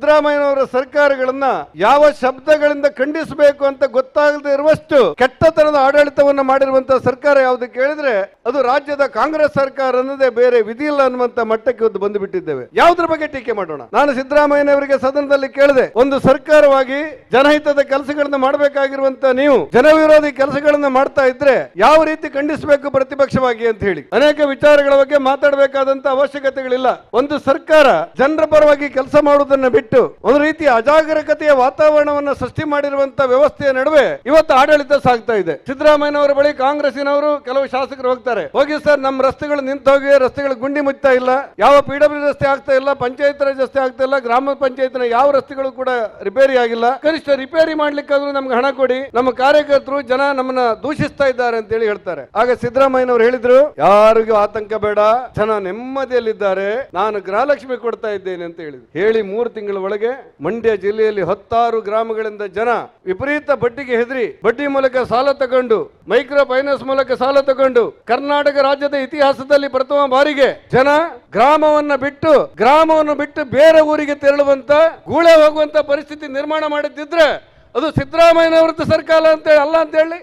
ಸಿದ್ದರಾಮಯ್ಯನವರ ಸರ್ಕಾರಗಳನ್ನ ಯಾವ ಶಬ್ದಗಳಿಂದ ಖಂಡಿಸಬೇಕು ಅಂತ ಗೊತ್ತಾಗದೇ ಇರುವಷ್ಟು ಕೆಟ್ಟತನದ ಆಡಳಿತವನ್ನ ಮಾಡಿರುವಂತಹ ಸರ್ಕಾರ ಯಾವುದು ಕೇಳಿದ್ರೆ ಅದು ರಾಜ್ಯದ ಕಾಂಗ್ರೆಸ್ ಸರ್ಕಾರ ಅನ್ನೋದೇ, ಬೇರೆ ವಿಧಿ ಇಲ್ಲ ಅನ್ನುವಂತ ಮಟ್ಟಕ್ಕೆ ಒಂದು ಬಂದು ಬಿಟ್ಟಿದ್ದೇವೆ. ಯಾವುದ್ರ ಬಗ್ಗೆ ಟೀಕೆ ಮಾಡೋಣ? ನಾನು ಸಿದ್ದರಾಮಯ್ಯನವರಿಗೆ ಸದನದಲ್ಲಿ ಕೇಳಿದೆ, ಒಂದು ಸರ್ಕಾರವಾಗಿ ಜನಹಿತದ ಕೆಲಸಗಳನ್ನ ಮಾಡಬೇಕಾಗಿರುವಂತ ನೀವು ಜನವಿರೋಧಿ ಕೆಲಸಗಳನ್ನ ಮಾಡ್ತಾ ಇದ್ರೆ ಯಾವ ರೀತಿ ಖಂಡಿಸಬೇಕು ಪ್ರತಿಪಕ್ಷವಾಗಿ ಅಂತ ಹೇಳಿ ಅನೇಕ ವಿಚಾರಗಳ ಬಗ್ಗೆ ಮಾತಾಡಬೇಕಾದಂತ ಅವಶ್ಯಕತೆಗಳಿಲ್ಲ. ಒಂದು ಸರ್ಕಾರ ಜನರ ಪರವಾಗಿ ಕೆಲಸ ಮಾಡುವುದನ್ನ ಬಿಟ್ಟು ಒಂದು ರೀತಿಯ ಅಜಾಗರೂಕತೆಯ ವಾತಾವರಣವನ್ನ ಸೃಷ್ಟಿ ಮಾಡಿರುವಂತ ವ್ಯವಸ್ಥೆಯ ನಡುವೆ ಇವತ್ತು ಆಡಳಿತ ಸಾಗ್ತಾ ಇದೆ. ಸಿದ್ದರಾಮಯ್ಯನವರ ಬಳಿ ಕಾಂಗ್ರೆಸ್ಸಿನವರು ಕೆಲವು ಶಾಸಕರು ಹೋಗ್ತಾರೆ, ಹೋಗಿ ಸರ್ ನಮ್ಮ ರಸ್ತೆಗಳು ನಿಂತು ಹೋಗಿ ರಸ್ತೆಗಳು ಗುಂಡಿ ಮುಚ್ತಾ ಇಲ್ಲ, ಯಾವ PW ರಸ್ತೆ ಆಗ್ತಾ ಇಲ್ಲ, ಪಂಚಾಯತ್ ರಾಜ್ ರಸ್ತೆ ಆಗ್ತಾ ಇಲ್ಲ, ಗ್ರಾಮ ಪಂಚಾಯತ್ನ ಯಾವ ರಸ್ತೆಗಳು ಕೂಡ ರಿಪೇರಿ ಆಗಿಲ್ಲ, ಕನಿಷ್ಠ ರಿಪೇರಿ ಮಾಡ್ಲಿಕ್ಕಾದ್ರೂ ನಮ್ಗೆ ಹಣ ಕೊಡಿ, ನಮ್ಮ ಕಾರ್ಯಕರ್ತರು ಜನ ನಮ್ಮನ್ನ ದೂಷಿಸ್ತಾ ಇದ್ದಾರೆ ಅಂತ ಹೇಳಿ ಹೇಳ್ತಾರೆ. ಆಗ ಸಿದ್ದರಾಮಯ್ಯನವರು ಹೇಳಿದ್ರು, ಯಾರಿಗೂ ಆತಂಕ ಬೇಡ, ಜನ ನೆಮ್ಮದಿಯಲ್ಲಿದ್ದಾರೆ, ನಾನು ಗೃಹಲಕ್ಷ್ಮಿ ಕೊಡ್ತಾ ಇದ್ದೇನೆ ಅಂತ ಹೇಳಿದ್ರು. ಹೇಳಿ 3 ತಿಂಗಳ ಒಳಗೆ ಮಂಡ್ಯ ಜಿಲ್ಲೆಯಲ್ಲಿ 10 ಗ್ರಾಮಗಳಿಂದ ಜನ ವಿಪರೀತ ಬಡ್ಡಿಗೆ ಹೆದರಿ ಬಡ್ಡಿ ಮೂಲಕ ಸಾಲ ತಗೊಂಡು, ಮೈಕ್ರೋ ಫೈನಾನ್ಸ್ ಮೂಲಕ ಸಾಲ ತಗೊಂಡು ಕರ್ನಾಟಕ ರಾಜ್ಯದ ಇತಿಹಾಸದಲ್ಲಿ ಪ್ರಥಮ ಬಾರಿಗೆ ಜನ ಗ್ರಾಮವನ್ನು ಬಿಟ್ಟು ಬೇರೆ ಊರಿಗೆ ತೆರಳುವಂತ ಗೂಳೆ ಹೋಗುವಂತ ಪರಿಸ್ಥಿತಿ ನಿರ್ಮಾಣ ಮಾಡಿದ್ದಿದ್ರೆ ಅದು ಸಿದ್ದರಾಮಯ್ಯನವರ ಸರ್ಕಾರ ಅಂತ ಅಲ್ಲ ಅಂತ ಹೇಳಿ